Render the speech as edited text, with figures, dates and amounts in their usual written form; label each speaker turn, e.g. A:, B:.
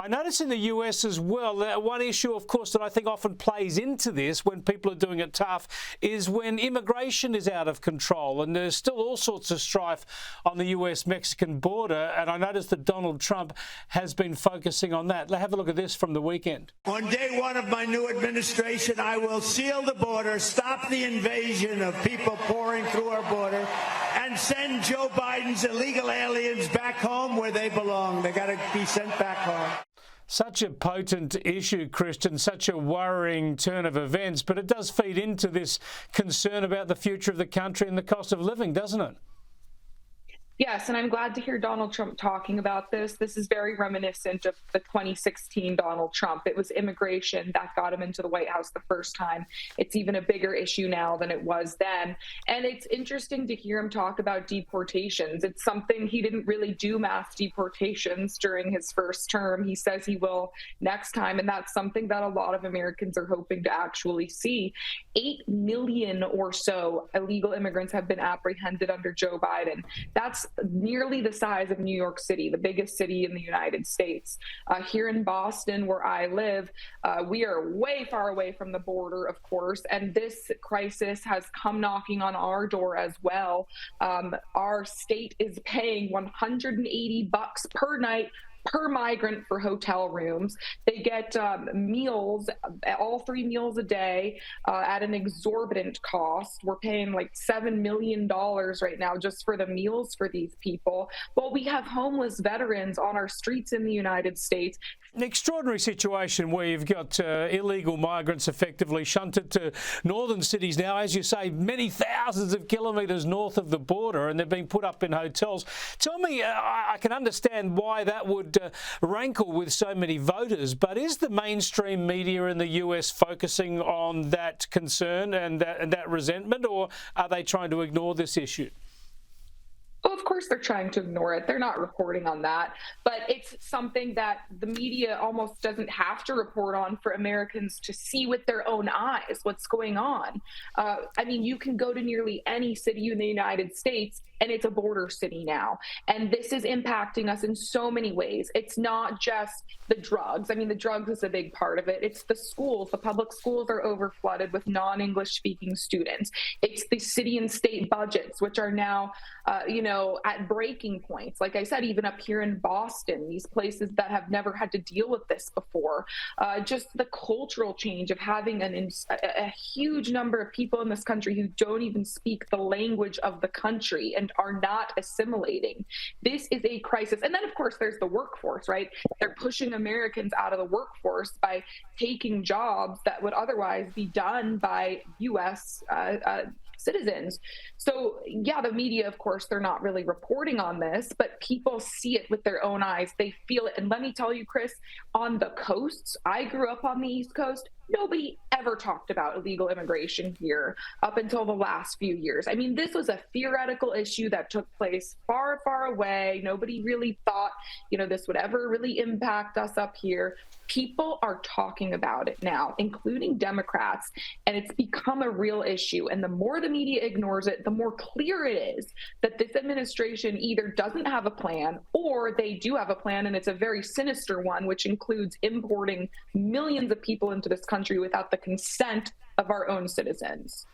A: I notice in the US as well that one issue, of course, that I think often plays into this when people are doing it tough is when immigration is out of control, and there's still all sorts of strife on the US-Mexican border, and I notice that Donald Trump has been focusing on that. Have a look at this from the weekend.
B: On day one of my new administration, I will seal the border, stop the invasion of people pouring through our border, and send Joe Biden's illegal aliens back home where they belong. They got to be sent back home.
A: Such a potent issue, Christian, such a worrying turn of events, but it does feed into this concern about the future of the country and the cost of living, doesn't it?
C: Yes, and I'm glad to hear Donald Trump talking about this. This is very reminiscent of the 2016 Donald Trump. It was immigration that got him into the White House the first time. It's even a bigger issue now than it was then. And it's interesting to hear him talk about deportations. It's something he didn't really do mass deportations during his first term. He says he will next time, and that's something that a lot of Americans are hoping to actually see. 8 million or so illegal immigrants have been apprehended under Joe Biden. That's nearly the size of New York City, the biggest city in the United States. Here in Boston, where I live, we are way far away from the border, of course, and this crisis has come knocking on our door as well. Our state is paying $180 per night per migrant for hotel rooms. They get meals, all 3 meals a day at an exorbitant cost. We're paying like $7 million right now just for the meals for these people. Well, we have homeless veterans on our streets in the United States.
A: An extraordinary situation where you've got illegal migrants effectively shunted to northern cities now, as you say, many thousands of kilometres north of the border, and they're being put up in hotels. Tell me, I can understand why that would rankle with so many voters, but is the mainstream media in the US focusing on that concern and that resentment, or are they trying to ignore this issue?
C: Well, of course they're trying to ignore it. They're not reporting on that. But it's something that the media almost doesn't have to report on for Americans to see with their own eyes what's going on. I mean, you can go to nearly any city in the United States, and it's a border city now. And this is impacting us in so many ways. It's not just the drugs. I mean, the drugs is a big part of it. It's the schools. The public schools are overflooded with non-English speaking students. It's the city and state budgets, which are now, at breaking points. Like I said, even up here in Boston, these places that have never had to deal with this before, just the cultural change of having a huge number of people in this country who don't even speak the language of the country and are not assimilating. This is a crisis. And then, of course, there's the workforce, right? They're pushing Americans out of the workforce by taking jobs that would otherwise be done by U.S. citizens. So yeah, the media, of course, they're not really reporting on this, but people see it with their own eyes. They feel it. And let me tell you, Chris, on the coasts, I grew up on the East Coast. Nobody ever talked about illegal immigration here up until the last few years. I mean, this was a theoretical issue that took place far, far away. Nobody really thought, this would ever really impact us up here. People are talking about it now, including Democrats, and it's become a real issue. And the more the media ignores it, the more clear it is that this administration either doesn't have a plan or they do have a plan, and it's a very sinister one, which includes importing millions of people into this country without the consent of our own citizens.